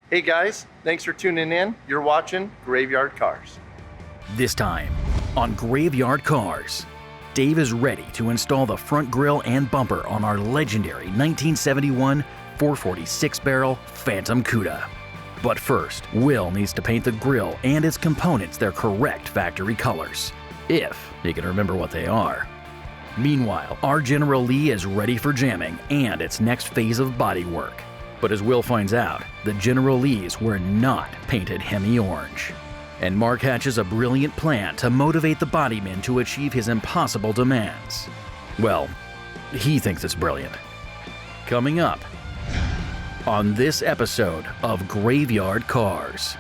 Hey guys, thanks for tuning in. You're watching Graveyard Cars. This time on Graveyard Cars, Dave is ready to install the front grille and bumper on our legendary 1971 446 barrel Phantom Cuda. But first, Will needs to paint the grille and its components their correct factory colors, if he can remember what they are. Meanwhile, our General Lee is ready for jamming and its next phase of bodywork. But as Will finds out, the General Lees were not painted Hemi orange. And Mark hatches a brilliant plan to motivate the bodyman to achieve his impossible demands. Well, he thinks it's brilliant. Coming up on this episode of Graveyard Cars.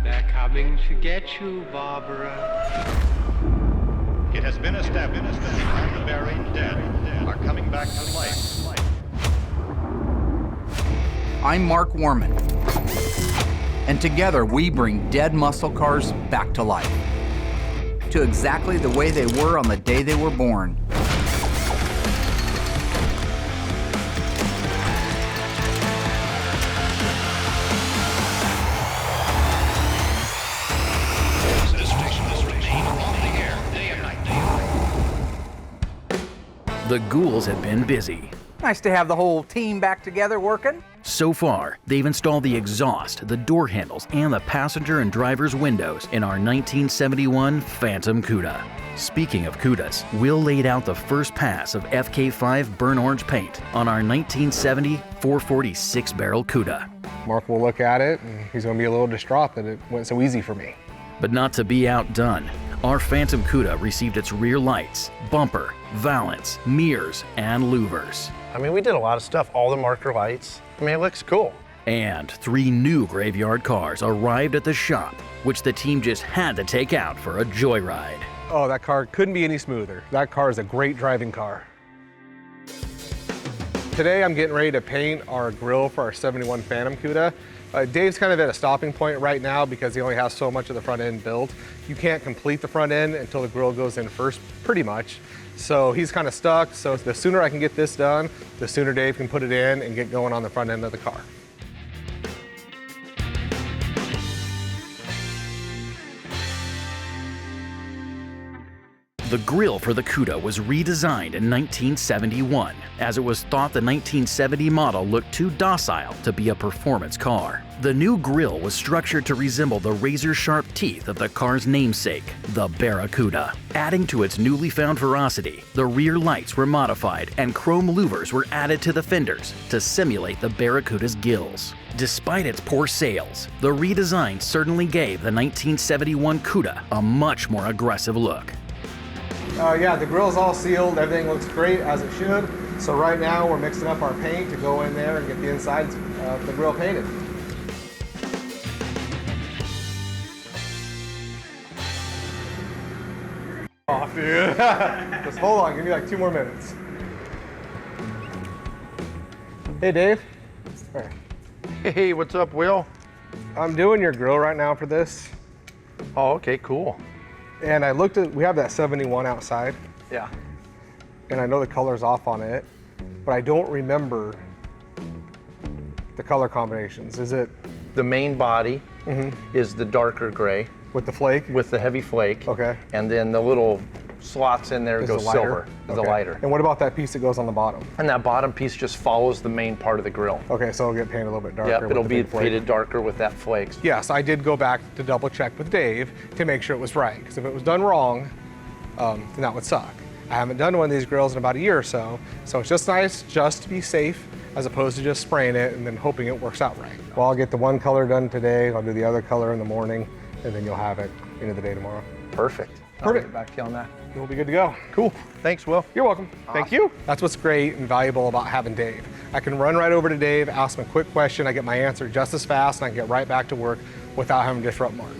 They're coming to get you, Barbara. It has been established that the buried dead are coming back to life. I'm Mark Warman, and together we bring dead muscle cars back to life, to exactly the way they were on the day they were born. The ghouls have been busy. Nice to have the whole team back together working. So far, they've installed the exhaust, the door handles, and the passenger and driver's windows in our 1971 Phantom Cuda. Speaking of Cudas, Will laid out the first pass of FK5 burnt orange paint on our 1970 446 barrel Cuda. Mark will look at it and he's going to be a little distraught that it went so easy for me. But not to be outdone, our Phantom Cuda received its rear lights, bumper, valance, mirrors, and louvers. I mean, we did a lot of stuff, all the marker lights. I mean, it looks cool. And 3 new Graveyard Cars arrived at the shop, which the team just had to take out for a joyride. Oh, that car couldn't be any smoother. That car is a great driving car. Today I'm getting ready to paint our grille for our 71 Phantom Cuda. Dave's kind of at a stopping point right now because he only has so much of the front end built. You can't complete the front end until the grille goes in first, pretty much. So he's kind of stuck. So the sooner I can get this done, the sooner Dave can put it in and get going on the front end of the car. The grille for the Cuda was redesigned in 1971, as it was thought the 1970 model looked too docile to be a performance car. The new grille was structured to resemble the razor-sharp teeth of the car's namesake, the Barracuda. Adding to its newly found ferocity, the rear lights were modified and chrome louvers were added to the fenders to simulate the Barracuda's gills. Despite its poor sales, the redesign certainly gave the 1971 Cuda a much more aggressive look. Yeah, the grille's all sealed. Everything looks great as it should. So right now we're mixing up our paint to go in there and get the insides of the grille painted. Off, dude. Just hold on, give me like 2 more minutes. Hey, Dave. All right. Hey, what's up, Will? I'm doing your grille right now for this. Oh, okay, cool. And I looked at, we have that 71 outside, Yeah. and I know the color's off on it, but I don't remember the color combinations. Is it The main body is the darker gray with the flake? with the heavy flake. Okay. And then the little slots in there Is go the lighter? silver, is the Okay. lighter. And what about that piece that goes on the bottom? And that bottom piece just follows the main part of the grill. Okay, so it'll get painted a little bit darker. Yep, with it'll the be big flake. painted darker with that flakes. Yes, I did go back to double check with Dave to make sure it was right, because if it was done wrong, then that would suck. I haven't done one of these grills in about a year or so it's just nice just to be safe as opposed to just spraying it and then hoping it works out right. Well, I'll get the one color done today, I'll do the other color in the morning, and then you'll have it end of the day tomorrow. Perfect. I'll Perfect. get back to you on that. We'll be good to go. Cool. Thanks, Will. You're welcome. Thank you. That's what's great and valuable about having Dave. I can run right over to Dave, ask him a quick question, I get my answer just as fast, and I can get right back to work without having to disrupt Mark.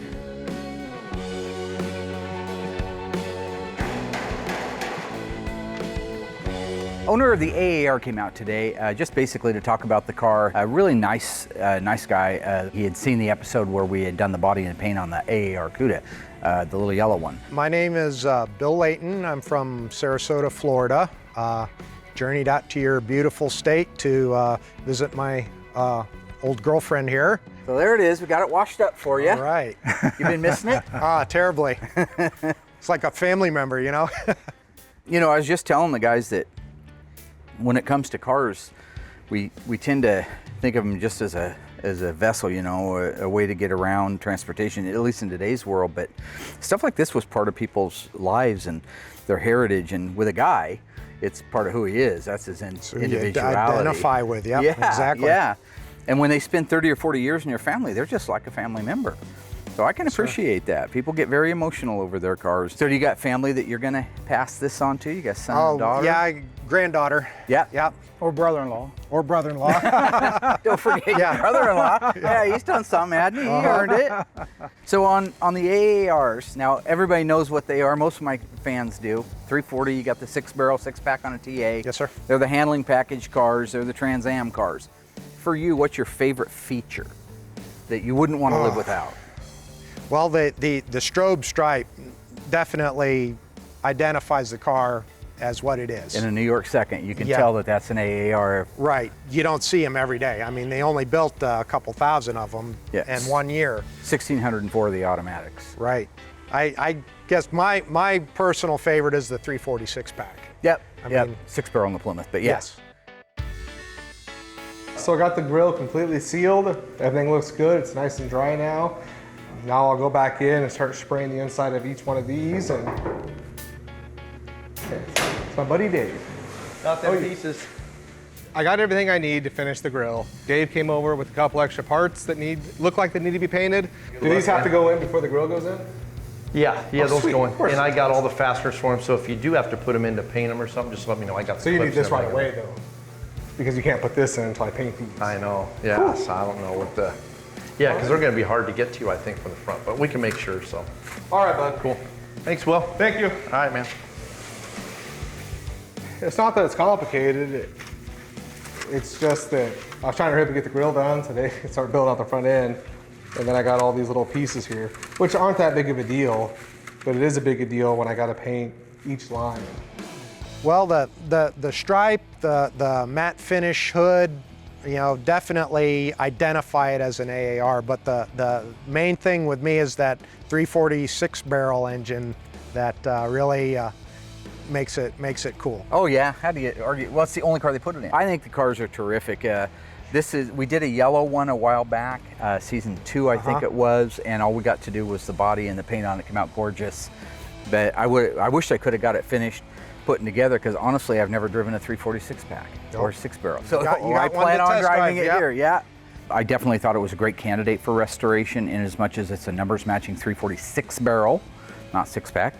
Owner of the AAR came out today just basically to talk about the car. A really nice guy. He had seen the episode where we had done the body and paint on the AAR Cuda, the little yellow one. My name is Bill Layton. I'm from Sarasota, Florida. journeyed out to your beautiful state to visit my old girlfriend here. So there it is. We got it washed up for you. All right. You've been missing it? Terribly. It's like a family member, you know? You know, I was just telling the guys that when it comes to cars, we tend to think of them just as a vessel, you know, a way to get around transportation, at least in today's world. But stuff like this was part of people's lives and their heritage. And with a guy, it's part of who he is. That's his individuality. Identify with, yeah, exactly. Yeah. And when they spend 30 or 40 years in your family, they're just like a family member. So I can appreciate that. People get very emotional over their cars. So do you got family that you're gonna pass this on to? You got son and daughter? Yeah, granddaughter. Yeah. Yeah. Or brother-in-law. Or brother-in-law. Don't forget your brother-in-law. Yeah, he's done something, hadn't he? He earned it. So on the AARs, now everybody knows what they are. Most of my fans do. 340, you got the 6-barrel, 6-pack on a TA. Yes, sir. They're the handling package cars. They're the Trans Am cars. For you, what's your favorite feature that you wouldn't want to live without? Well, the strobe stripe definitely identifies the car as what it is. In a New York second, you can tell that that's an AAR. Right. You don't see them every day. I mean, they only built a couple thousand of them in 1 year. 1,604 of the automatics. Right. I guess my personal favorite is the 346 pack. Yep. I mean, 6-barrel on the Plymouth, but yes. So I got the grill completely sealed. Everything looks good. It's nice and dry now. Now I'll go back in and start spraying the inside of each one of these. And it's my buddy Dave. Got them pieces. I got everything I need to finish the grill. Dave came over with a couple extra parts that look like they need to be painted. Do these have to go in before the grill goes in? Yeah, those sweet. go in. And I got all the fasteners for them, so if you do have to put them in to paint them or something, just let me know. I got the So you need clips this and right everything. away though, because you can't put this in until I paint these. I know, yeah, so I don't know what the... Yeah, because they're gonna be hard to get to, I think, from the front, but we can make sure, so. All right, bud. Cool. Thanks, Will. Thank you. All right, man. It's not that it's complicated. It's just that I was trying to hurry up and get the grill done so they could start building out the front end. And then I got all these little pieces here, which aren't that big of a deal, but it is a big deal when I got to paint each line. Well, the stripe, the matte finish hood, you know, definitely identify it as an AAR, but the main thing with me is that 346 barrel engine that really makes it cool. Oh yeah, how do you argue? Well, it's the only car they put it in. I think the cars are terrific. We did a yellow one a while back, season 2 I think it was, and all we got to do was the body and the paint on it came out gorgeous. But I wish I could have got it finished, putting together, because honestly I've never driven a 346 pack or 6-barrel. So you got I plan on driving it yeah. here, yeah. I definitely thought it was a great candidate for restoration in as much as it's a numbers matching 346 barrel, not 6-pack,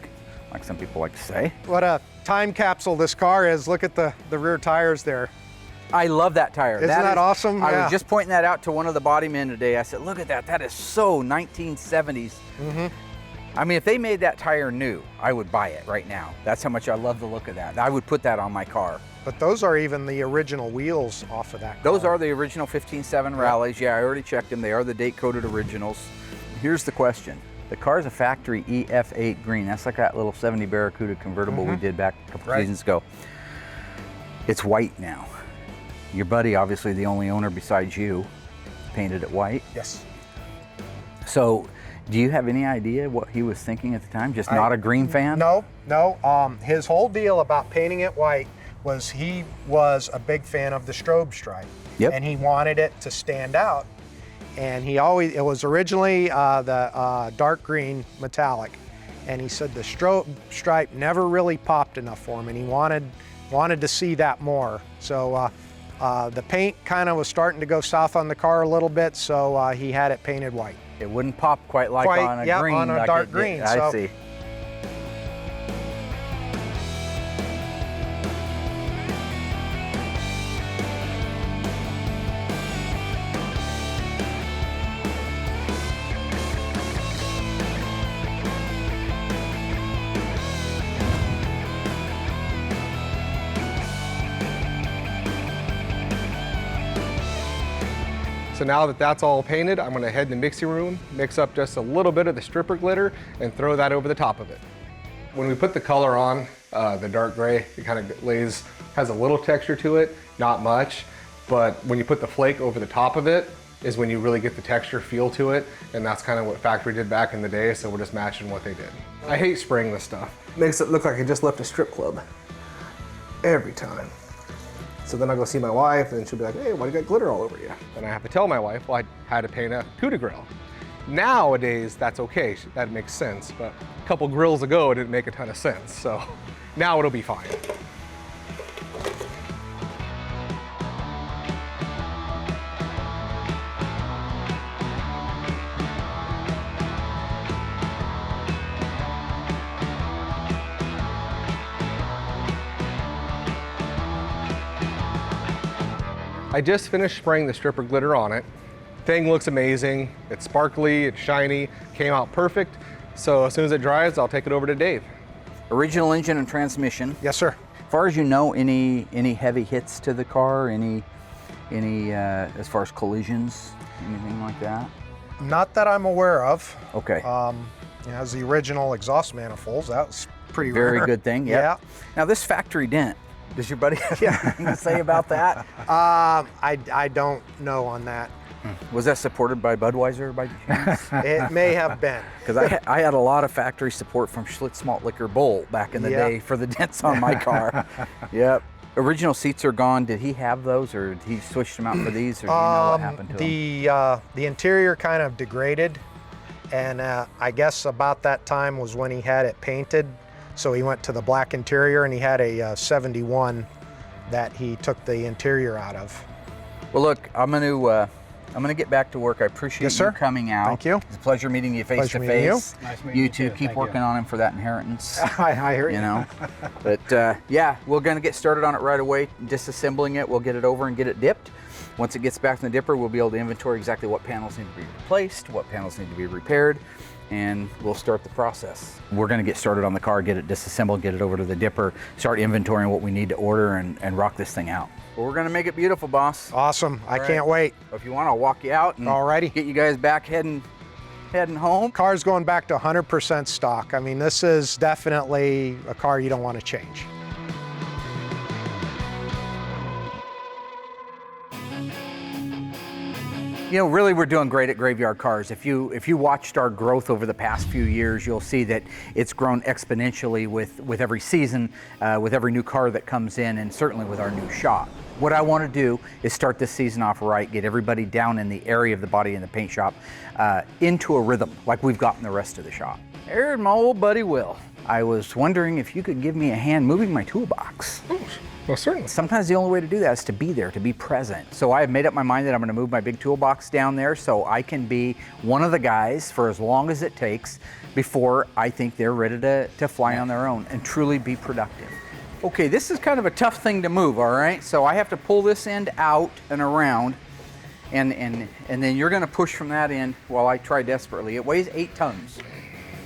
like some people like to say. What a time capsule this car is. Look at the rear tires there. I love that tire. Isn't that awesome? I Yeah. was just pointing that out to one of the body men today. I said, look at that, that is so 1970s. I mean, if they made that tire new, I would buy it right now. That's how much I love the look of that. I would put that on my car. But those are even the original wheels off of that car. Those are the original 15.7 rallies. Yeah, I already checked them. They are the date-coded originals. Here's the question. The car's a factory EF8 green. That's like that little 70 Barracuda convertible we did back a couple seasons ago. It's white now. Your buddy, obviously the only owner besides you, painted it white. Yes. So, do you have any idea what he was thinking at the time? Just not a green fan? No. His whole deal about painting it white was he was a big fan of the strobe stripe. Yep. And he wanted it to stand out. And it was originally the dark green metallic. And he said the strobe stripe never really popped enough for him, and he wanted to see that more. So the paint kind of was starting to go south on the car a little bit, so he had it painted white. It wouldn't pop quite like on a green. on a like dark it did. green. I So see. So now that that's all painted, I'm gonna head in the mixing room, mix up just a little bit of the stripper glitter and throw that over the top of it. When we put the color on, the dark gray, it kind of lays Has a little texture to it, not much, but when you put the flake over the top of it is when you really get the texture feel to it, and that's kind of what factory did back in the day, so we're just matching what they did. I hate spraying this stuff. Makes it look like I just left a strip club every time. So then I go see my wife, and she'll be like, hey, why do you got glitter all over you? And I have to tell my wife, well, I had to paint a Cuda grill. Nowadays, that's okay, that makes sense, but a couple grills ago, it didn't make a ton of sense, so now it'll be fine. I just finished spraying the stripper glitter on it. Thing looks amazing. It's sparkly, it's shiny, came out perfect. So as soon as it dries, I'll take it over to Dave. Original engine and transmission. Yes, sir. As far as you know, any heavy hits to the car? Any as far as collisions, anything like that? Not that I'm aware of. Okay. It has the original exhaust manifolds. That was pretty Very rare. good thing. Yep. Yeah. Now this factory dent. Does your buddy have anything to say about that? I don't know on that. Was that supported by Budweiser by chance? It may have been. Because I had a lot of factory support from Schlitz Malt Liquor Bowl back in the Yep. day for the dents on my car. Yep. Original seats are gone. Did he have those, or did he switch them out for these, or do you know what happened to them? The interior kind of degraded, and I guess about that time was when he had it painted. So he went to the black interior, and he had a 71 that he took the interior out of. Well, look, I'm gonna get back to work. I appreciate Yes, sir. you coming out. Thank you. It's a pleasure meeting you face Pleasure to meeting you. face. Nice meeting You you two too. keep Thank working you. on him for that inheritance. I hear You know, but yeah, we're gonna get started on it right away. Disassembling it, we'll get it over and get it dipped. Once it gets back in the dipper, we'll be able to inventory exactly what panels need to be replaced, what panels need to be repaired, and we'll start the process. We're gonna get started on the car, get it disassembled, get it over to the dipper, start inventorying what we need to order, and rock this thing out. But we're gonna make it beautiful, boss. Awesome. I right. can't wait. If you want, I'll walk you out and Alrighty. get you guys back heading home. Car's going back to 100% stock. I mean, this is definitely a car you don't want to change. You know, really, we're doing great at Graveyard Cars. If you watched our growth over the past few years, you'll see that it's grown exponentially with every season, with every new car that comes in, and certainly with our new shop. What I want to do is start this season off right, get everybody down in the area of the body and the paint shop into a rhythm like we've got in the rest of the shop. There's my old buddy Will. I was wondering if you could give me a hand moving my toolbox. Well, certainly. Sometimes the only way to do that is to be there, to be present. So I have made up my mind that I'm going to move my big toolbox down there so I can be one of the guys for as long as it takes before I think they're ready to fly on their own and truly be productive. Okay, this is kind of a tough thing to move, all right? So I have to pull this end out and around, and then you're going to push from that end while I try desperately. It weighs 8 tons.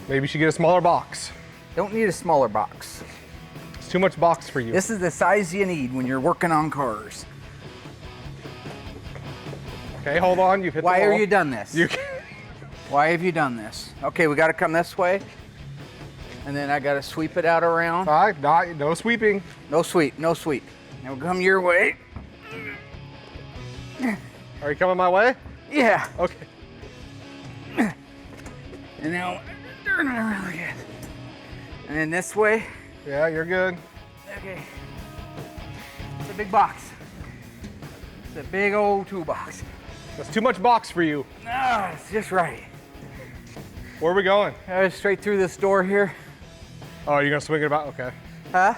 Maybe you should get a smaller box. Don't need a smaller box. It's too much box for you. This is the size you need when you're working on cars. Okay, hold on. You've hit Why the wall. have you done this? Why have you done this? Okay, we got to come this way, and then I got to sweep it out around. All right, no sweeping. No sweep, no sweep. Now we'll come your way. Are you coming my way? Yeah. Okay. And now turn it around again. And then this way. Yeah, you're good. Okay. It's a big box. It's a big old toolbox. That's too much box for you. Ah, it's just right. Where are we going? Straight through this door here. Oh, you're gonna swing it about? Okay. Huh?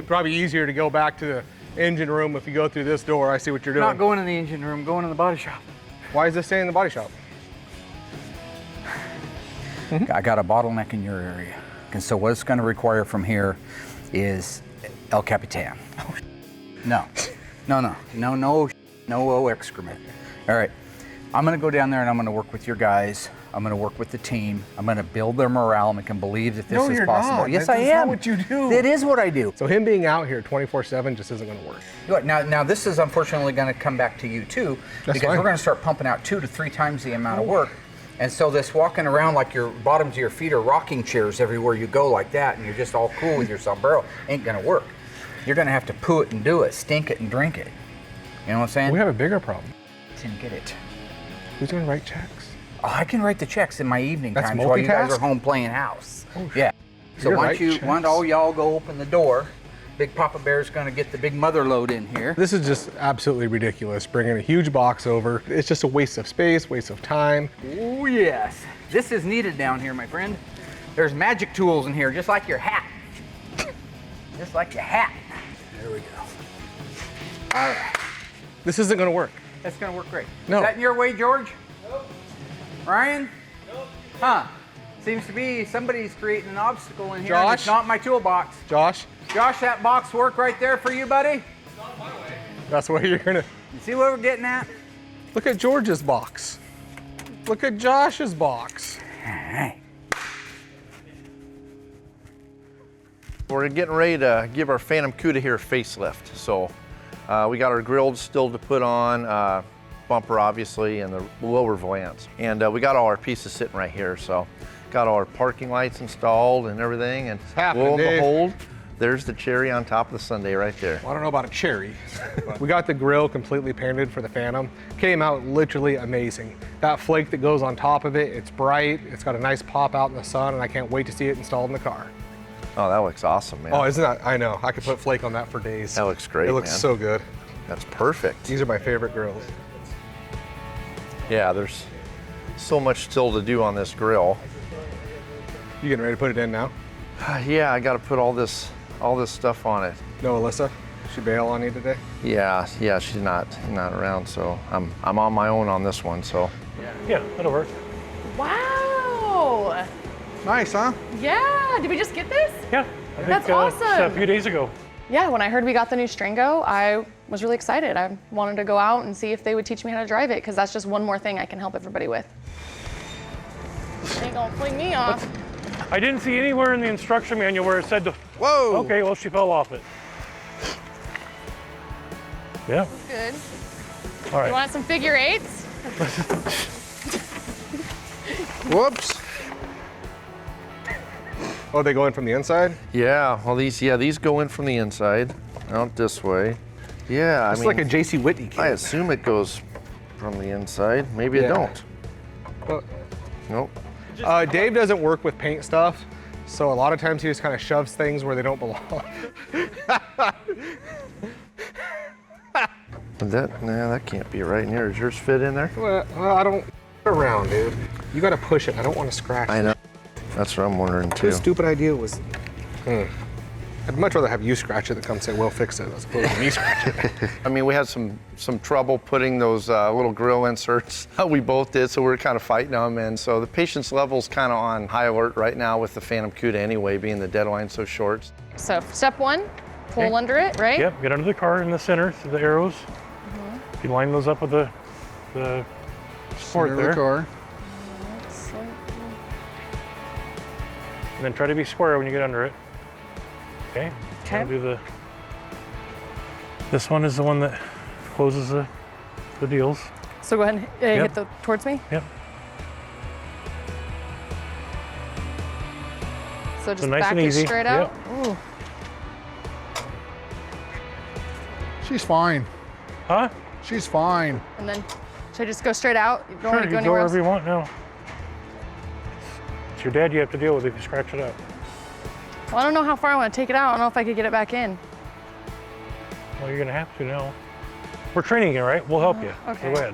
Probably easier to go back to the engine room if you go through this door. I see what you're doing. Not going in the engine room, going in the body shop. Why is this staying in the body shop? I got a bottleneck in your area. And so what it's going to require from here is El Capitan. No excrement. All right, I'm going to go down there and I'm going to work with your guys. I'm going to work with the team. I'm going to build their morale, make them believe that this is possible. Not. Yes, That's I am. not what you do. It is what I do. So him being out here 24/7 just isn't going to work. Now this is unfortunately going to come back to you too, That's because fine. we're going to start pumping out 2 to 3 times the amount of work. And so this walking around like your bottoms of your feet are rocking chairs everywhere you go like that, and you're just all cool with your sombrero, ain't gonna work. you're gonna have to poo it and do it, stink it and drink it. You know what I'm saying? We have a bigger problem. Didn't get it. Who's gonna write checks? Oh, I can write the checks in my evening That's times while you guys multitask? are home playing house. Yeah. So You're why right, don't checks. all y'all go open the door? Big Papa Bear's gonna get the big mother load in here. This is just absolutely ridiculous, bringing a huge box over. It's just a waste of space, waste of time. Oh yes, this is needed down here, my friend. There's magic tools in here, just like your hat. Just like your hat. There we go. All right, This isn't gonna work. that's gonna work great. No. Is that in your way, George? Nope. Ryan? Nope. Huh? Seems to be somebody's creating an obstacle in here. and Josh? It's not my toolbox. Josh, Josh, that box work right there for you, buddy? that's what you're gonna. You see what we're getting at? Look at George's box. Look at Josh's box. All right. We're getting ready to give our Phantom Cuda here a facelift. So we got our grill still to put on, bumper obviously, and the lower voyants. And we got all our pieces sitting right here. So got all our parking lights installed and everything. And happening, lo and Dave. behold, there's the cherry on top of the sundae right there. Well, I don't know about a cherry. But we got the grill completely painted for the Phantom. Came out literally amazing. That flake that goes on top of it, it's bright. It's got a nice pop out in the sun, and I can't wait to see it installed in the car. Oh, that looks awesome, man. Oh, isn't that? I know. I could put flake on that for days. That looks great, It looks man. so good. That's perfect. These are my favorite grills. Yeah, there's so much still to do on this grill. You getting ready to put it in now? Yeah, I got to put all this stuff on it. No, Alyssa? She bail on you today? Yeah, she's not around, so I'm on my own on this one. So Yeah, that'll work. Wow. Nice, huh? Yeah. Did we just get this? Yeah, I think That's just a awesome. few days ago. Yeah, when I heard we got the new Stringo, I was really excited. I wanted to go out and see if they would teach me how to drive it, because that's just one more thing I can help everybody with. Ain't gonna fling me off. I didn't see anywhere in the instruction manual where it said to. Whoa! Okay, well, she fell off it. Yeah, Good. all right. You want some figure eights? Whoops. Oh, they go in from the inside? yeah, well these go in from the inside, out this way. Yeah, It's I mean, like a J.C. Whitney kit. I assume it goes from the inside. Maybe it Yeah. don't. Well, Nope. Dave doesn't work with paint stuff, so a lot of times he just kind of shoves things where they don't belong. That can't be right in here. Does yours fit in there? Well, I don't around, dude. You got to push it. I don't want to scratch I it. know. That's what I'm wondering too. His stupid idea was. I'd much rather have you scratch it than come say, "Well, fix it," as opposed to me scratch it. I mean, we had some trouble putting those little grill inserts. We both did, so we were kind of fighting them. And so the patience level's kind of on high alert right now with the Phantom Cuda anyway, being the deadline so short. So step one, pull Okay. under it, right? Yep, get under the car in the center through the arrows. If you line those up with the support there, and then try to be square when you get under it. Okay. Okay. I'll do the. This one is the one that closes the deals. So go ahead and hit the towards me. Yep. So just nice back and it easy. straight out. Yep. Ooh. She's fine. Huh? She's fine. And then should I just go straight out? You don't Sure, want to you go can go anywhere else? wherever you want now. It's your dad you have to deal with if you scratch it up. Well, I don't know how far I want to take it out. I don't know if I could get it back in. Well, you're gonna have to now. We're training you, right? We'll help you. okay. So go ahead.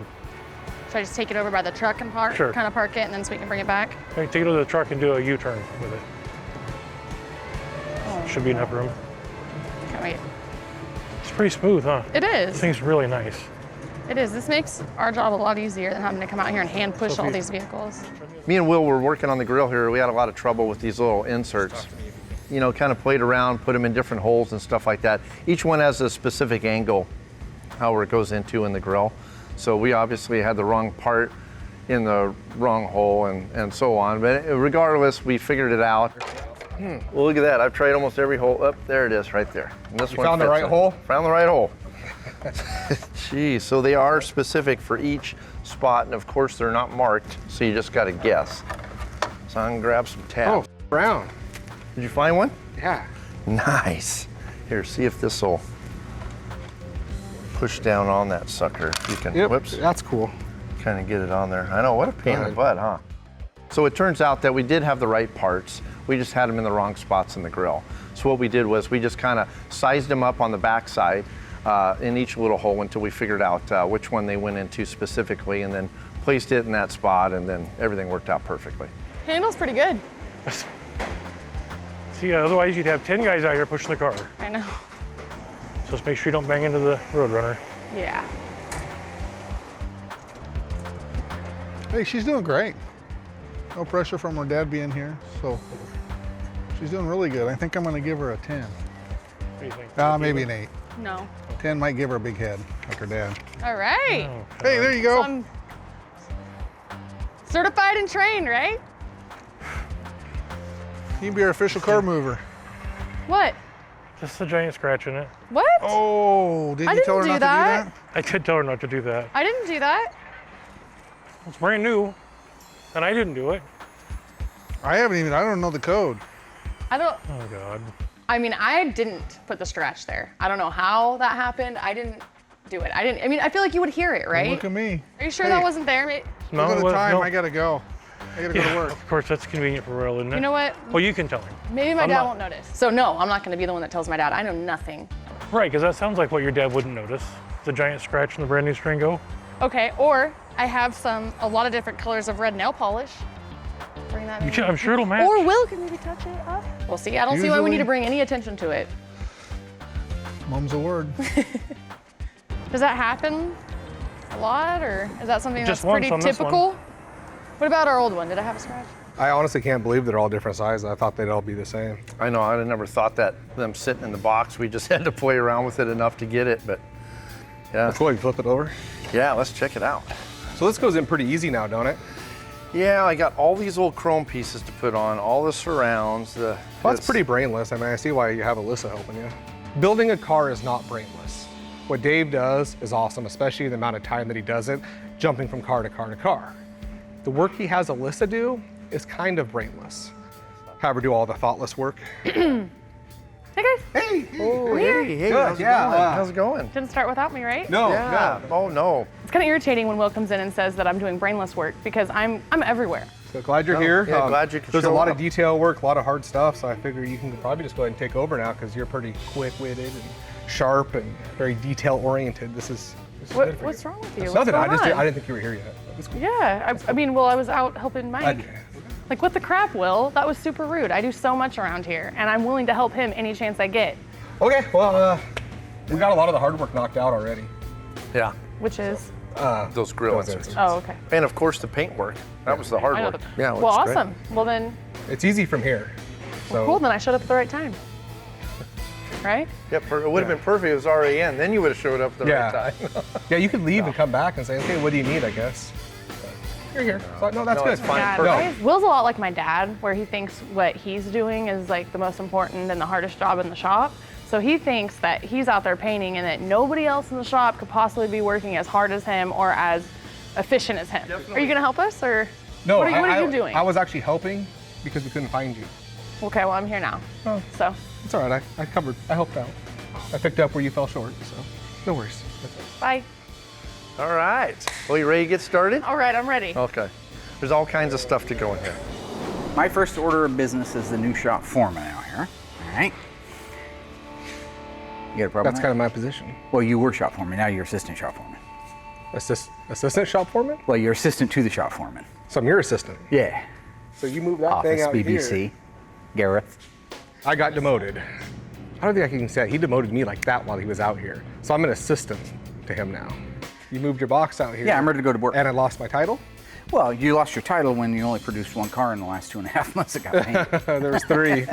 Should I just take it over by the truck and park? Sure. Kind of park it, and then so we can bring it back? Okay, take it to the truck and do a U-turn with it. Oh, Should be enough room. Can't wait. It's pretty smooth, huh? It This is. thing's really nice. It is. This makes our job a lot easier than having to come out here and hand push So if all you- these vehicles. Me and Will were working on the grill here. We had a lot of trouble with these little inserts. You know, kind of played around, put them in different holes and stuff like that. Each one has a specific angle, how it goes into in the grill. So we obviously had the wrong part in the wrong hole and so on. But regardless, we figured it out. Well, look at that. I've tried almost every hole. Up there it is right there. And this You one found the fits right it. hole? Found the right hole. Geez, so they are specific for each spot, and of course they're not marked, so you just got to guess. So I'm gonna grab some tabs. Oh, brown. Did you find one? Yeah. Nice. Here, see if this will push down on that sucker. You can, Yep, whoops, that's cool. kind of get it on there. I know, what a pain in the butt, huh? So it turns out that we did have the right parts. We just had them in the wrong spots in the grill. So what we did was we just kind of sized them up on the backside in each little hole until we figured out which one they went into specifically, and then placed it in that spot, and then everything worked out perfectly. Handle's pretty good. See, otherwise you'd have 10 guys out here pushing the car. I know. So just make sure you don't bang into the Roadrunner. Yeah. Hey, she's doing great. No pressure from her dad being here, so she's doing really good. I think I'm going to give her a 10. What do you think? Maybe an 8. No. 10 might give her a big head, like her dad. All right. Oh, Hey, there you go. So I'm certified and trained, right? You can be our official car mover. What? just a giant scratch in it. What? Oh, did I you tell her didn't not do to that. do that? I did tell her not to do that. I didn't do that. It's brand new, and I didn't do it. I don't know the code. I don't. Oh God. I mean, I didn't put the scratch there. I don't know how that happened. I didn't do it. I mean, I feel like you would hear it, right? Look at me. Are you sure Hey. that wasn't there? No, Look at it the was- time. no. I gotta go. I gotta go to work. Of course, that's convenient for Royal, isn't it? You know what? Well, you can tell him. Maybe my I'm dad not- won't notice. So no, I'm not going to be the one that tells my dad. I know nothing. Right, because that sounds like what your dad wouldn't notice. The giant scratch in the brand new Stringo. Okay, or I have a lot of different colors of red nail polish. Bring that in. I'm sure it'll match. Or Will can maybe touch it up. We'll see. I don't see why we need to bring any attention to it. Mum's a word. Does that happen a lot, or is that something Just that's pretty once on this one. typical? What about our old one? Did it have a scratch? I honestly can't believe they're all different sizes. I thought they'd all be the same. I know, I'd never thought that them sitting in the box, we just had to play around with it enough to get it, but yeah. Let's go ahead and flip it over. Yeah, let's check it out. So this goes in pretty easy now, don't it? Yeah, I got all these old chrome pieces to put on, all the surrounds. Well, that's pretty brainless. I mean, I see why you have Alyssa helping you. Building a car is not brainless. What Dave does is awesome, especially the amount of time that he does it, jumping from car to car to car. The work he has Alyssa do is kind of brainless. Have her do all the thoughtless work. Hey guys. Hey! Oh, hey, Good, how's it yeah. going? How's it going? Didn't start without me, right? No, Yeah, oh no. It's kind of irritating when Will comes in and says that I'm doing brainless work because I'm everywhere. So glad you're here. yeah, glad you could There's a show lot up. of detail work, a lot of hard stuff, so I figure you can probably just go ahead and take over now because you're pretty quick-witted and sharp and very detail-oriented. This is good for What's you. wrong with you? It's What's nothing. I going on? didn't think you were here yet. It's cool. Yeah, I mean, well, I was out helping Mike. Okay. Like, what the crap, Will? That was super rude. I do so much around here, and I'm willing to help him any chance I get, Okay, well, we got a lot of the hard work knocked out already. Yeah, which is, those grill those inserts. oh, okay. And of course the paint work. That was the hard I know work. the- Yeah, it well, looks great. awesome. Well, then, It's easy from here. So cool, then I showed up at the right time. Right? Yep, it would have been perfect if it was already in. Then you would have showed up at the Yeah. right time. yeah, you could leave and come back and say, okay, what do you need, I guess. But you're here. So, no, that's No, good. it's fine. Yeah, Perfect. Will's a lot like my dad, where he thinks what he's doing is like the most important and the hardest job in the shop. So he thinks that he's out there painting and that nobody else in the shop could possibly be working as hard as him or as efficient as him. Are you gonna help us, or No, what are you doing? I was actually helping because we couldn't find you. Okay, well, I'm here now. Oh. So, It's all right. I helped out. I picked up where you fell short, so no worries. bye. All right. Well, you ready to get started? All right, I'm ready. Okay. There's all kinds of stuff to go in here. My first order of business is the new shop foreman out here. All right. You got a problem? That's kind of my position. Well, you were shop foreman. Now you're assistant shop foreman. Assistant shop foreman? Well, you're assistant to the shop foreman. So I'm your assistant. Yeah. So you moved that thing Office out BBC. here. Gareth. I got demoted. I don't think I can say it. He demoted me like that while he was out here. So I'm an assistant to him now. You moved your box out here. Yeah, I'm ready to go to work. And I lost my title? Well, you lost your title when you only produced one car in the last 2.5 months it got painted. There was 3.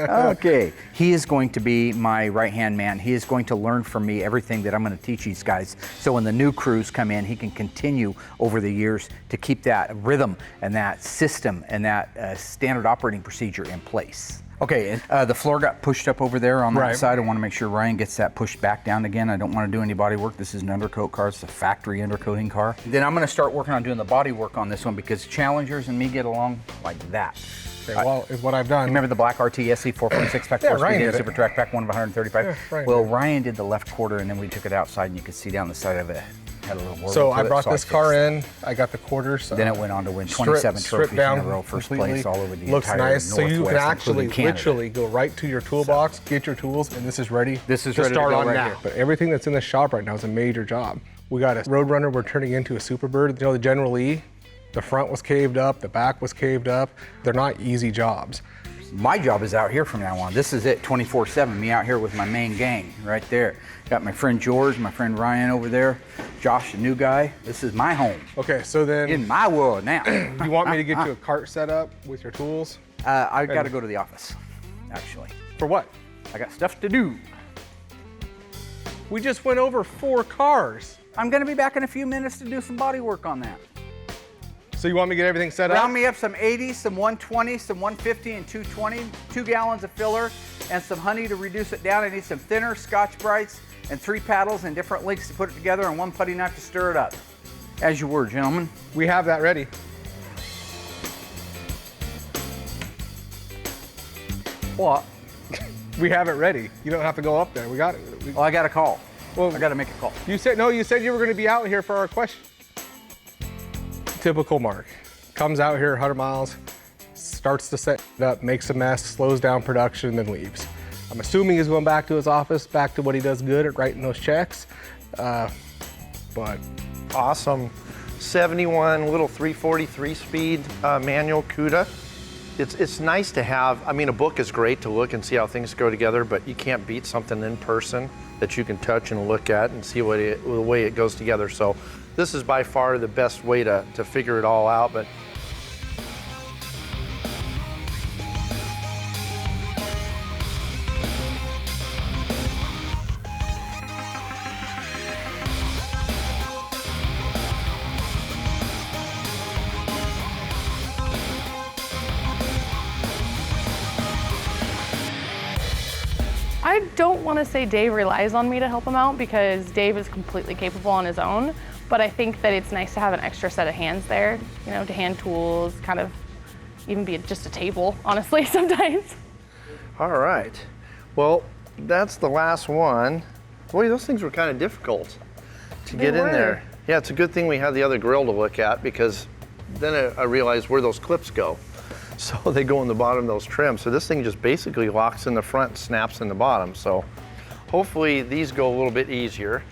Okay. He is going to be my right-hand man. He is going to learn from me everything that I'm going to teach these guys. So when the new crews come in, he can continue over the years to keep that rhythm and that system and that standard operating procedure in place. Okay, the floor got pushed up over there on that Right. side. I want to make sure Ryan gets that pushed back down again. I don't want to do any body work. This is an undercoat car. It's a factory undercoating car. Then I'm going to start working on doing the body work on this one because Challengers and me get along like that. Okay, well, is what I've done. You remember the black RTSC 446 pack, Yeah, 4 Ryan speed did it. super track pack, one of 135? Yeah, Ryan well, did. Ryan did the left quarter and then we took it outside and you could see down the side of it. Had a little warble So to I it, brought so this fixed car it. in. I got the quarters. Then it went on to win 27 trophies in a row, first place all over the Looks entire nice. So you Northwest, can actually including Canada. literally go right to your toolbox, get your tools, and this is ready. This is to ready to start go on right now. here. But everything that's in the shop right now is a major job. We got a Roadrunner we're turning into a Superbird. You know, the General Lee, the front was caved up, the back was caved up. They're not easy jobs. My job is out here from now on. This is it, 24/7. Me out here with my main gang right there. Got my friend George, my friend Ryan over there, Josh, the new guy. This is my home. Okay, so then In my world now. you want me to get you a cart set up with your tools? I got to go to the office, actually. For what? I got stuff to do. We just went over 4 cars. I'm going to be back in a few minutes to do some body work on that. So you want me to get everything set up? Round me up some 80s, some 120s, some 150 and 220, 2 gallons of filler, and some honey to reduce it down. I need some thinner, Scotch-Brites, and 3 paddles and different lengths to put it together, and 1 putty knife to stir it up. As you were, gentlemen. We have that ready. What? We have it ready. You don't have to go up there. We got it. Well, I got a call. Well, I got to make a call. You said you said you were going to be out here for our question. Typical Mark. Comes out here 100 miles, starts to set it up, makes a mess, slows down production, then leaves. I'm assuming he's going back to his office, back to what he does good at writing those checks. But Awesome. 71 little 343 speed manual Cuda. It's nice to have. I mean, a book is great to look and see how things go together, but you can't beat something in person that you can touch and look at and see the way it goes together. So this is by far the best way to figure it all out. But I don't want to say Dave relies on me to help him out because Dave is completely capable on his own, but I think that it's nice to have an extra set of hands there, you know, to hand tools, kind of even be just a table, honestly, sometimes. all right. Well, that's the last one. Boy, those things were kind of difficult to get in were. there. Yeah, it's a good thing we had the other grill to look at because then I realized where those clips go. So they go in the bottom of those trims. So this thing just basically locks in the front, snaps in the bottom. So hopefully these go a little bit easier.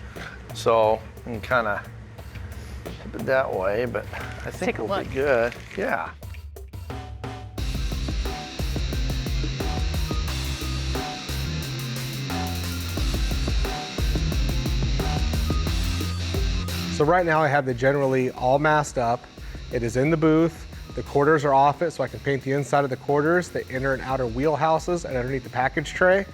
So you can kind of keep it that way, but I think Take a we'll be look. good. Yeah. so right now I have the General Lee all masked up. It is in the booth. The quarters are off it, so I can paint the inside of the quarters, the inner and outer wheelhouses, and underneath the package tray.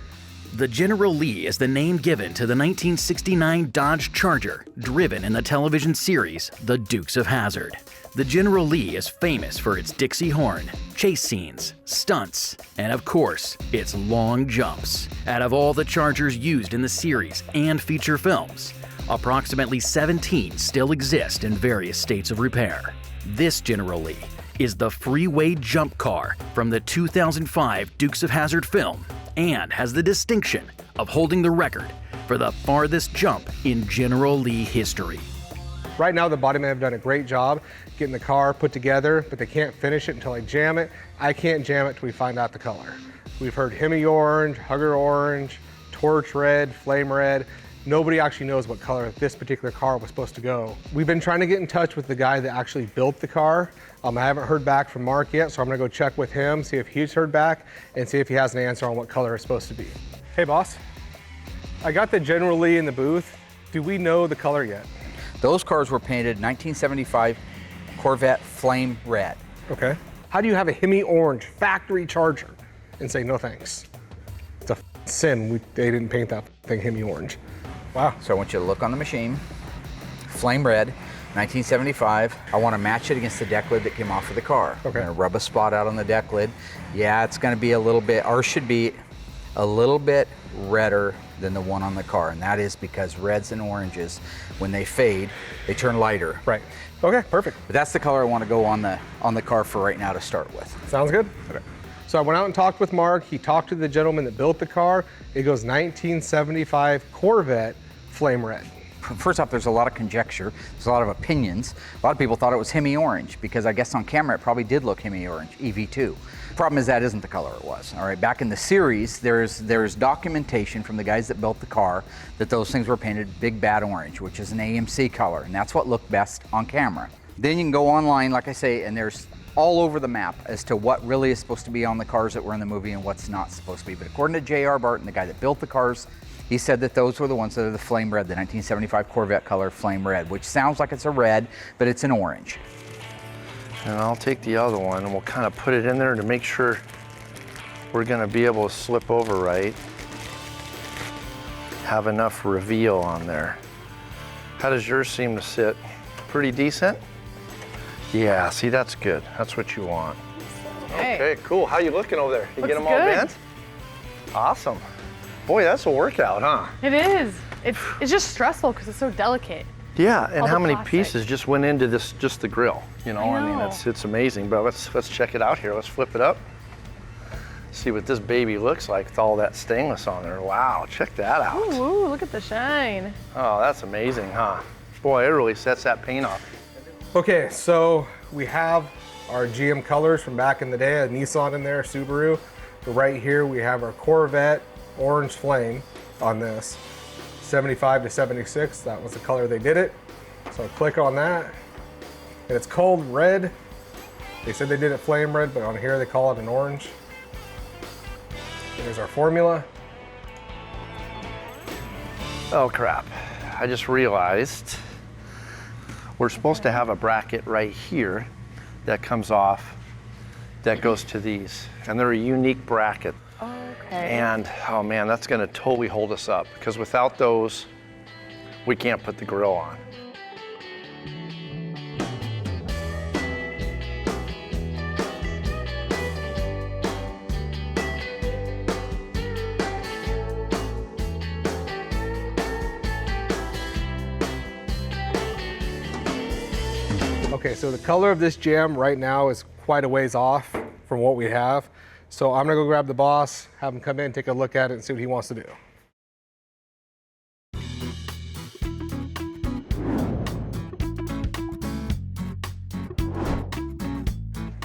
The General Lee is the name given to the 1969 Dodge Charger, driven in the television series The Dukes of Hazzard. The General Lee is famous for its Dixie horn, chase scenes, stunts, and of course, its long jumps. Out of all the Chargers used in the series and feature films, approximately 17 still exist in various states of repair. This General Lee is the freeway jump car from the 2005 Dukes of Hazzard film and has the distinction of holding the record for the farthest jump in General Lee history. Right now, the bodymen have done a great job getting the car put together, but they can't finish it until I jam it. I can't jam it till we find out the color. We've heard Hemi orange, Hugger orange, Torch red, Flame red. Nobody actually knows what color this particular car was supposed to go. We've been trying to get in touch with the guy that actually built the car. I haven't heard back from Mark yet, so I'm gonna go check with him, see if he's heard back, and see if he has an answer on what color it's supposed to be. Hey boss, I got the General Lee in the booth. Do we know the color yet? Those cars were painted 1975 Corvette Flame Red. Okay. How do you have a Hemi orange factory Charger and say no thanks? It's a sin they didn't paint that thing Hemi orange. Wow. So I want you to look on the machine. Flame Red. 1975. I want to match it against the deck lid that came off of the car. Okay. I'm going to rub a spot out on the deck lid. Yeah, it's going to be a little bit, ours should be a little bit redder than the one on the car, and that is because reds and oranges, when they fade, they turn lighter. Right. Okay, perfect. But that's the color I want to go on the car for right now to start with. Sounds good? Okay. So I went out and talked with Mark. He talked to the gentleman that built the car. It goes 1975 Corvette Flame Red. First off, there's a lot of conjecture. There's a lot of opinions. A lot of people thought it was Hemi Orange because I guess on camera it probably did look Hemi Orange, EV2. Problem is that isn't the color it was. All right, back in the series, there's documentation from the guys that built the car that those things were painted big bad orange, which is an AMC color, and that's what looked best on camera. Then you can go online, like I say, and there's all over the map as to what really is supposed to be on the cars that were in the movie and what's not supposed to be. But according to J.R. Barton, the guy that built the cars, he said that those were the ones that are the flame red, the 1975 Corvette color flame red, which sounds like it's a red, but it's an orange. And I'll take the other one and we'll kind of put it in there to make sure we're gonna be able to slip over right. Have enough reveal on there. How does yours seem to sit? Pretty decent? Yeah, see, that's good. That's what you want. Okay, cool. How you looking over there? You Looks get them all good. bent? Awesome. Boy, that's a workout, huh? It is. It's just stressful because it's so delicate. Yeah, and All how the many plastic. pieces just went into this, just the grill? You know, I mean, know. it's amazing. But let's check it out here. Let's flip it up. See what this baby looks like with all that stainless on there. Wow, check that out. Ooh, look at the shine. Oh, that's amazing, huh? Boy, it really sets that paint off. Okay, so we have our GM colors from back in the day, a Nissan in there, Subaru. But right here we have our Corvette orange flame on this. 75 to 76, that was the color they did it. So click on that, and it's called red. They said they did it flame red, but on here they call it an orange. Here's our formula. Oh crap, I just realized we're supposed to have a bracket right here that comes off, that goes to these. And they're a unique bracket. Okay. And oh man, that's gonna totally hold us up because without those, we can't put the grill on. Okay, so the color of this jam right now is quite a ways off from what we have. So I'm gonna go grab the boss, have him come in, take a look at it and see what he wants to do.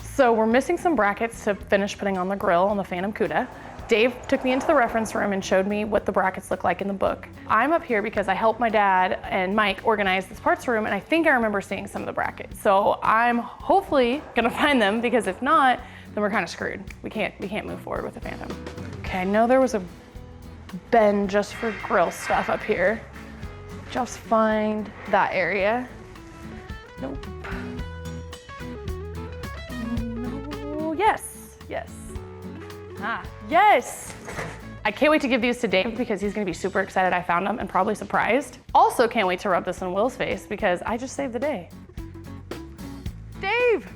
So we're missing some brackets to finish putting on the grill on the Phantom Cuda. Dave took me into the reference room and showed me what the brackets look like in the book. I'm up here because I helped my dad and Mike organize this parts room, and I think I remember seeing some of the brackets. So I'm hopefully gonna find them, because if not, then we're kind of screwed. We can't move forward with the Phantom. Okay, I know there was a bin just for grill stuff up here. Just find that area. Nope. No, yes. Ah, yes! I can't wait to give these to Dave because he's gonna be super excited I found them and probably surprised. Also can't wait to rub this in Will's face because I just saved the day. Dave!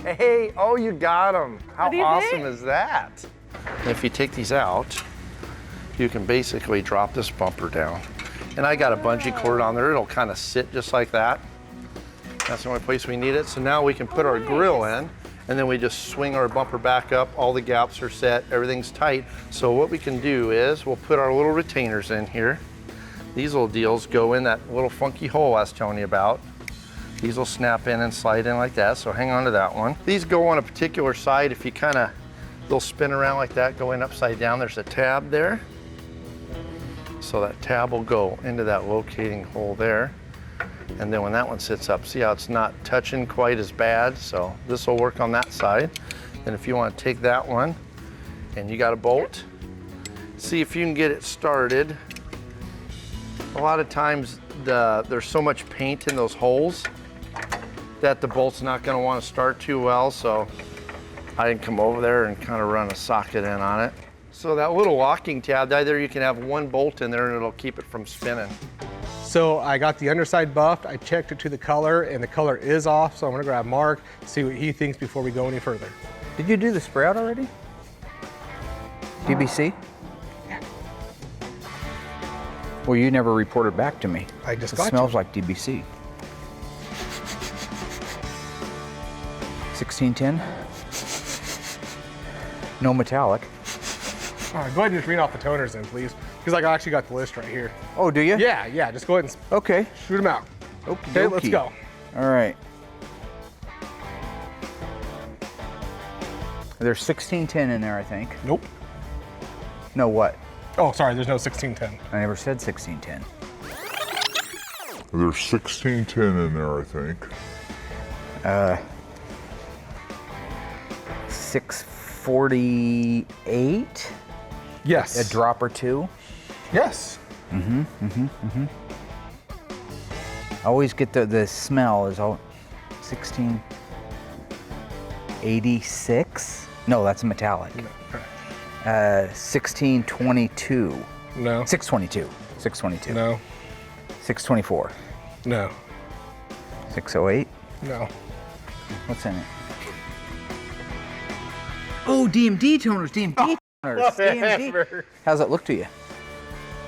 Hey, oh, you got them. How What do you awesome think? is that? If you take these out, you can basically drop this bumper down. And I got a bungee cord on there. It'll kind of sit just like that. That's the only place we need it. So now we can put our grill in, and then we just swing our bumper back up. All the gaps are set, everything's tight. So what we can do is we'll put our little retainers in here. These little deals go in that little funky hole I was telling you about. These will snap in and slide in like that, so hang on to that one. These go on a particular side. If you they'll spin around like that, going upside down. There's a tab there. So that tab will go into that locating hole there. And then when that one sits up, see how it's not touching quite as bad? So this will work on that side. And if you want to take that one and you got a bolt, see if you can get it started. A lot of times there's so much paint in those holes that the bolt's not going to want to start too well. So I can come over there and kind of run a socket in on it. So that little locking tab, either you can have one bolt in there and it'll keep it from spinning. So I got the underside buffed, I checked it to the color, and the color is off, so I'm gonna grab Mark, see what he thinks before we go any further. Did you do the spray out already? DBC? Yeah. Well, you never reported back to me. I just It got smells you. like DBC. 1610. No metallic. All right, go ahead and just read off the toners then, please. Because I actually got the list right here. Oh, do you? Yeah, just go ahead and Okay. shoot them out. Okay, let's go. All right. There's 1610 in there, I think. Nope. No, what? Oh, sorry, there's no 1610. I never said 1610. There's 1610 in there, I think. 648? Yes. A drop or two? Yes. I always get the smell is all 1686? No, that's metallic. No, correct. 1622. No. 622. 622. No. 624. No. 608. No. What's in it? Oh, DMD toners. DMD toners. DMD. How's it look to you?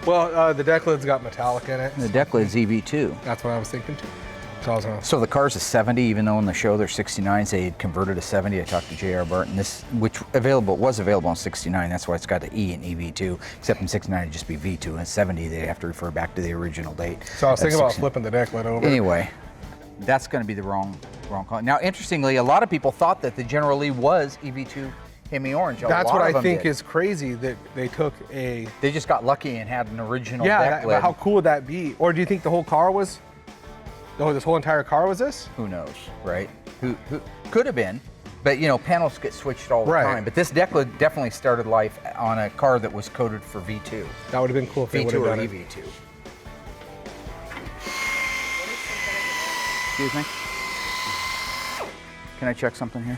Well, the deck lid's got metallic in it. The deck lid's EV2. That's what I was thinking too. So I was gonna. So the Carz is 70, even though in the show they're 69s, they had converted to 70. I talked to J.R. Barton, this, which was available on 69. That's why it's got the E in EV2, except in 69 it'd just be V2. And 70, they have to refer back to the original date. So I was thinking about 69. flipping the deck lid over. Anyway, that's going to be the wrong call. Now, interestingly, a lot of people thought that the General Lee was EV2 Hemi Orange. That's what I think is crazy, that they took a. They just got lucky and had an original deck lid. But how cool would that be? Or do you think the whole car was? Oh, this whole entire car was this? Who knows, right? Who could have been, but you know, panels get switched all the time. But this deck lid definitely started life on a car that was coded for V2. That would have been cool if they would have done it. V2 or EV2. Excuse me. Can I check something here?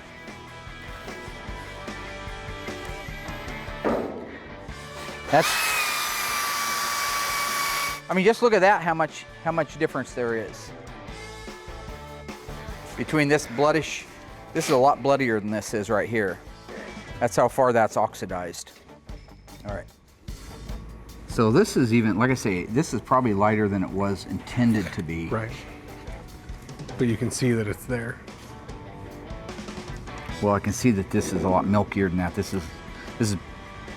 I mean, just look at that, how much difference there is. Between this bloodish, this is a lot bloodier than this is right here. That's how far that's oxidized. All right. So this is even, like I say, this is probably lighter than it was intended to be. Right. But you can see that it's there. Well, I can see that this is a lot milkier than that. This is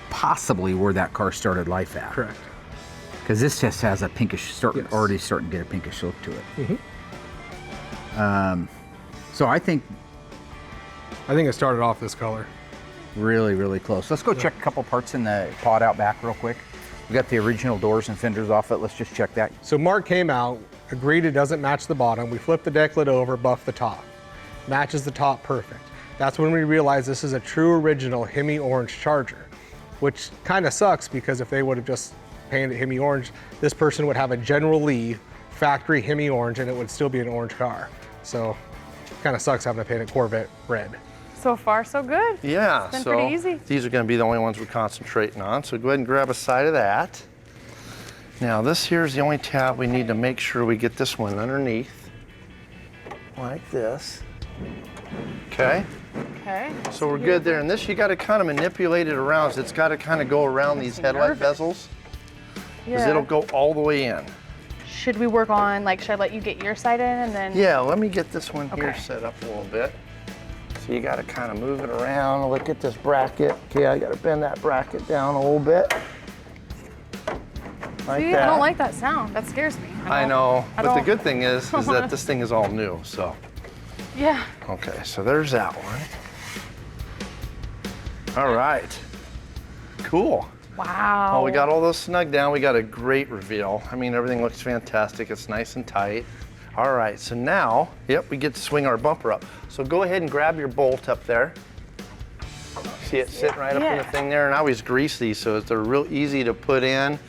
possibly where that car started life at. Correct. Because this just has a pinkish, already starting to get a pinkish look to it. So I think it started off this color. Really, really close. Let's go check a couple parts in the pod out back real quick. We got the original doors and fenders off it. Let's just check that. So Mark came out, agreed it doesn't match the bottom. We flipped the deck lid over, buffed the top. Matches the top perfect. That's when we realized this is a true original Hemi Orange Charger, which kind of sucks because if they would have just painted it Hemi Orange, this person would have a General Lee factory Hemi Orange and it would still be an orange car. So kind of sucks having to paint it Corvette red. So far, so good. Yeah, It's been so pretty easy. these are going to be the only ones we're concentrating on. So go ahead and grab a side of that. Now this here is the only tab we need to make sure we get this one underneath, like this. Okay. Okay. So we're good there. And this, you got to kind of manipulate it around. So it's got to kind of go around these headlight bezels, because it'll go all the way in. Should we work on, like, should I let you get your side in and then? Yeah, let me get this one here Okay. set up a little bit. So you got to kind of move it around. Look at this bracket. Okay, I got to bend that bracket down a little bit. Like See, that. I don't like that sound. That scares me. I know, but the don't- good thing is that this thing is all new, so. Yeah. Okay, so there's that one. All right, cool. Wow. Well, we got all those snug down. We got a great reveal. I mean, everything looks fantastic. It's nice and tight. All right, so now, we get to swing our bumper up. So go ahead and grab your bolt up there. See it sitting right up in the thing there? And I always grease these so they're real easy to put in, and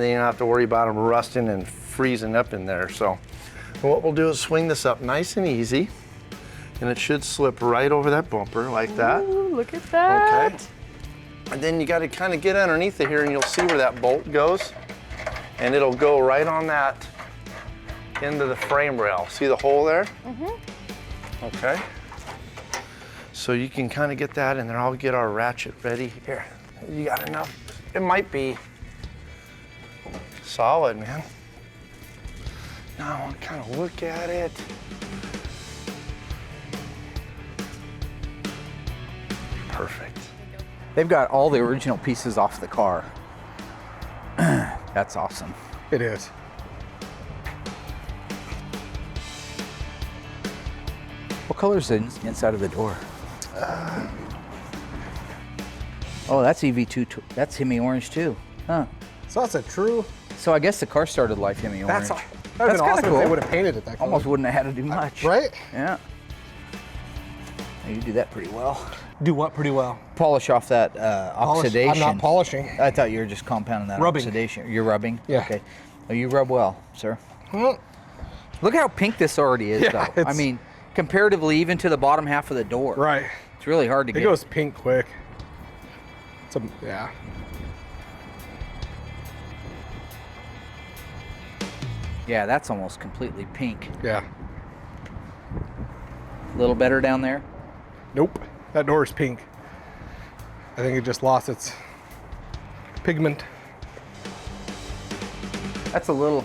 then you don't have to worry about them rusting and freezing up in there. So what we'll do is swing this up nice and easy, and it should slip right over that bumper like that. Ooh, look at that. Okay. And then you got to kind of get underneath it here, and you'll see where that bolt goes, and it'll go right on that into the frame rail. See the hole there? Okay. So you can kind of get that in there. I'll get our ratchet ready. Here, you got enough? It might be solid, man. Now I want to kind of look at it. Perfect. They've got all the original pieces off the car. That's awesome. It is. What color is the inside of the door? Oh, that's EV2. That's Hemi orange too. Huh. So that's a true. So I guess the car started life Hemi orange. That'd have been awesome if they would have painted it that color. Almost wouldn't have had to do much. Right? Yeah. You do that pretty well. Do what pretty well? Polish off that oxidation. I'm not polishing. I thought you were just compounding that Rubbing. oxidation. You're rubbing? Yeah. Okay. Oh, you rub well, sir. Well, Look how pink this already is, Yeah, though. I mean, comparatively, even to the bottom half of the door. right. It's really hard to It get. goes pink quick. Yeah. Yeah, that's almost completely pink. Yeah. A little better down there. Nope. That door is pink. I think it just lost its pigment. That's a little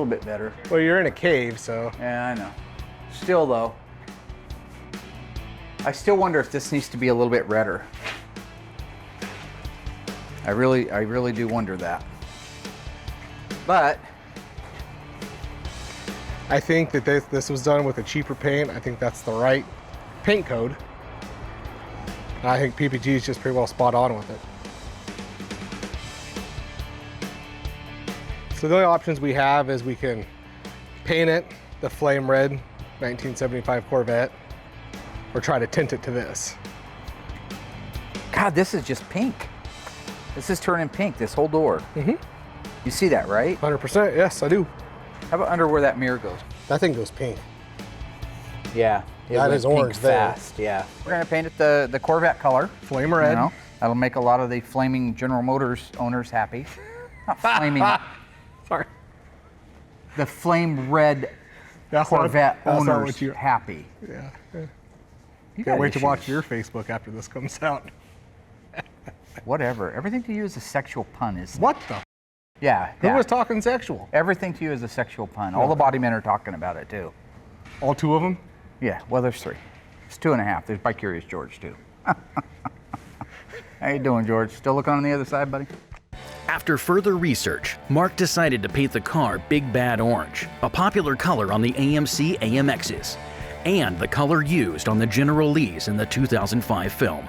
bit better. Well, you're in a cave, so. Yeah, I know. Still, though, I still wonder if this needs to be a little bit redder. I really do wonder that. But I think that this was done with a cheaper paint. I think that's the right paint code. And I think PPG is just pretty well spot on with it. So the only options we have is we can paint it the flame red 1975 Corvette or try to tint it to this. God, this is just pink. This is turning pink, this whole door. Mm-hmm. You see that, right? 100%, yes, I do. How about under where that mirror goes? That thing goes pink. Yeah. It That went is orange pink there. fast, yeah. We're gonna paint it the Corvette color. Flame red. You know, that'll make a lot of the flaming General Motors owners happy. Not flaming. Sorry. The flame red Corvette owners happy. Yeah. You Can't got wait to watch issues. your Facebook after this comes out. Whatever. Everything to you is a sexual pun, isn't it? What the? Yeah. Who yeah. was talking sexual? Everything to you is a sexual pun. All the body men are talking about it too. All two of them? Yeah. Well, there's 3. It's 2.5. There's by Curious George too. How you doing, George? Still looking on the other side, buddy? After further research, Mark decided to paint the car Big Bad Orange, a popular color on the AMC AMXs, and the color used on the General Lees in the 2005 film.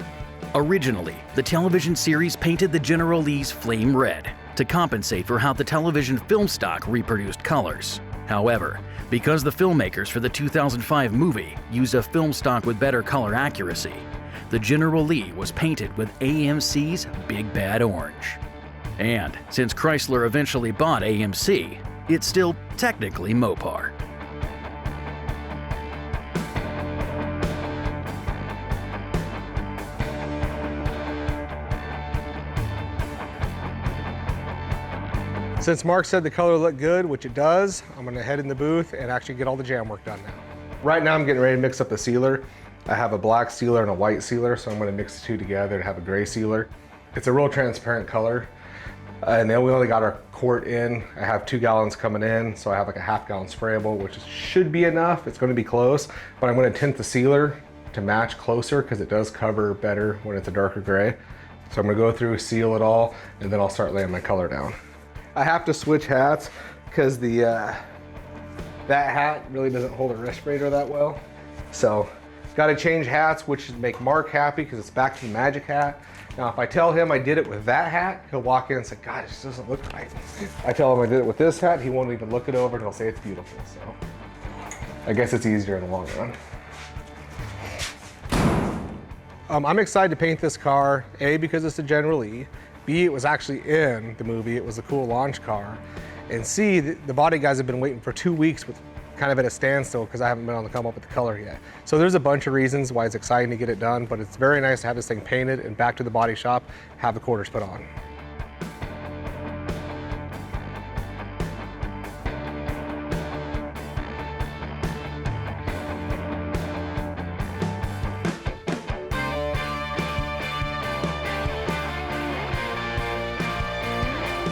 Originally, the television series painted the General Lees flame red to compensate for how the television film stock reproduced colors. However, because the filmmakers for the 2005 movie used a film stock with better color accuracy, the General Lee was painted with AMC's Big Bad Orange. And since Chrysler eventually bought AMC, it's still technically Mopar. Since Mark said the color looked good, which it does, I'm gonna head in the booth and actually get all the jam work done now. Right now I'm getting ready to mix up the sealer. I have a black sealer and a white sealer, so I'm gonna mix the two together to have a gray sealer. It's a real transparent color. And then we only got our quart in. I have 2 gallons coming in, so I have like a ½ gallon sprayable, which should be enough. It's gonna be close, but I'm gonna tint the sealer to match closer because it does cover better when it's a darker gray. So I'm gonna go through, seal it all, and then I'll start laying my color down. I have to switch hats because that hat really doesn't hold a respirator that well. So got to change hats, which should make Mark happy because it's back to the magic hat. Now, if I tell him I did it with that hat, he'll walk in and say, God, it just doesn't look right. I tell him I did it with this hat, he won't even look it over and he'll say it's beautiful. So I guess it's easier in the long run. I'm excited to paint this car, A, because it's a General Lee, B, it was actually in the movie, it was a cool launch car, and C, the body guys have been waiting for 2 weeks with kind of at a standstill because I haven't been able to come up with the color yet. So there's a bunch of reasons why it's exciting to get it done, but it's very nice to have this thing painted and back to the body shop, have the quarters put on.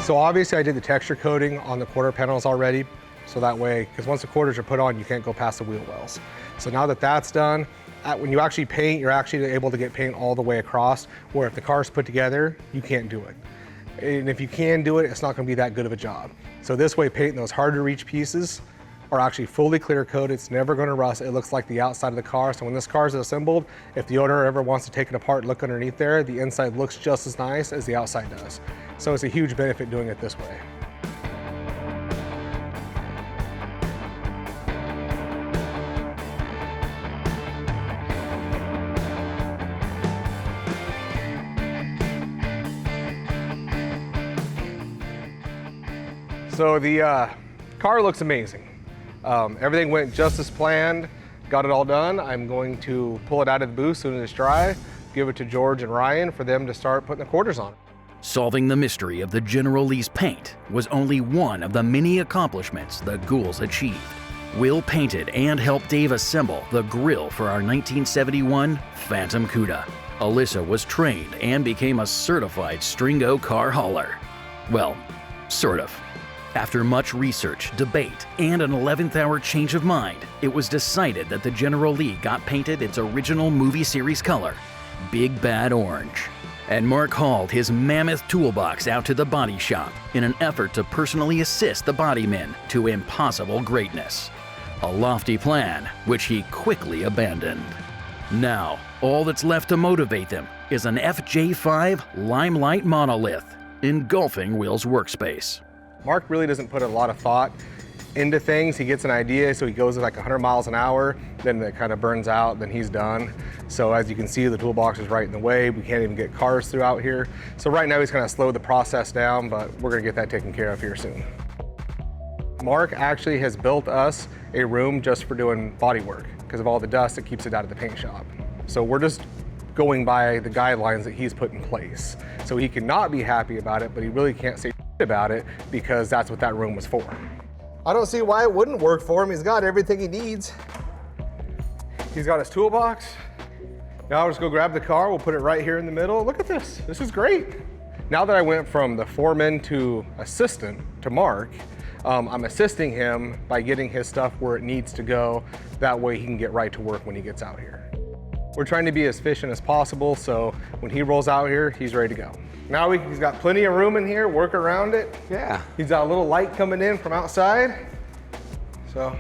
So obviously I did the texture coating on the quarter panels already. So that way, because once the quarters are put on, you can't go past the wheel wells. So now that that's done, when you actually paint, you're actually able to get paint all the way across, where if the car's put together, you can't do it. And if you can do it, it's not gonna be that good of a job. So this way, painting those hard to reach pieces are actually fully clear coated. It's never gonna rust. It looks like the outside of the car. So when this car is assembled, if the owner ever wants to take it apart and look underneath there, the inside looks just as nice as the outside does. So it's a huge benefit doing it this way. So the car looks amazing. Everything went just as planned, got it all done. I'm going to pull it out of the booth as soon as it's dry, give it to George and Ryan for them to start putting the quarters on. Solving the mystery of the General Lee's paint was only one of the many accomplishments the Ghouls achieved. Will painted and helped Dave assemble the grille for our 1971 Phantom Cuda. Alyssa was trained and became a certified Stringo car hauler. Well, sort of. After much research, debate, and an 11th hour change of mind, it was decided that the General Lee got painted its original movie series color, Big Bad Orange. And Mark hauled his mammoth toolbox out to the body shop in an effort to personally assist the bodymen to impossible greatness. A lofty plan, which he quickly abandoned. Now, all that's left to motivate them is an FJ5 Limelight monolith engulfing Will's workspace. Mark really doesn't put a lot of thought into things. He gets an idea, so he goes at like 100 miles an hour, then it kind of burns out, then he's done. So as you can see, the toolbox is right in the way. We can't even get cars through out here. So right now he's kind of slowed the process down, but we're gonna get that taken care of here soon. Mark actually has built us a room just for doing body work because of all the dust that keeps it out of the paint shop. So we're just going by the guidelines that he's put in place. So he cannot be happy about it, but he really can't say about it because that's what that room was for. I don't see why it wouldn't work for him. He's got everything he needs. He's got his toolbox. Now I'll just go grab the car. We'll put it right here in the middle. Look at this. This is great. Now that I went from the foreman to assistant to Mark, I'm assisting him by getting his stuff where it needs to go. That way he can get right to work when he gets out here. We're trying to be as efficient as possible, so when he rolls out here, he's ready to go. Now he's got plenty of room in here, work around it. Yeah. He's got a little light coming in from outside. So,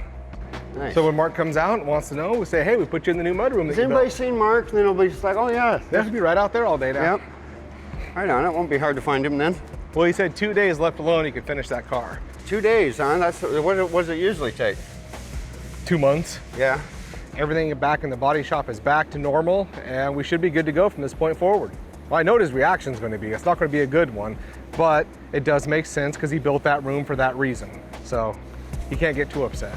nice. So when Mark comes out and wants to know, we say, hey, we put you in the new mudroom. Has anybody seen Mark? And then it'll be just like, oh yeah. They have to be right out there all day now. Yep. Right on, it won't be hard to find him then. Well, he said 2 days left alone, he could finish that car. 2 days, huh? What does it usually take? 2 months. Yeah. Everything back in the body shop is back to normal, and we should be good to go from this point forward. Well, I know what his reaction's going to be. It's not going to be a good one, but it does make sense because he built that room for that reason. So he can't get too upset.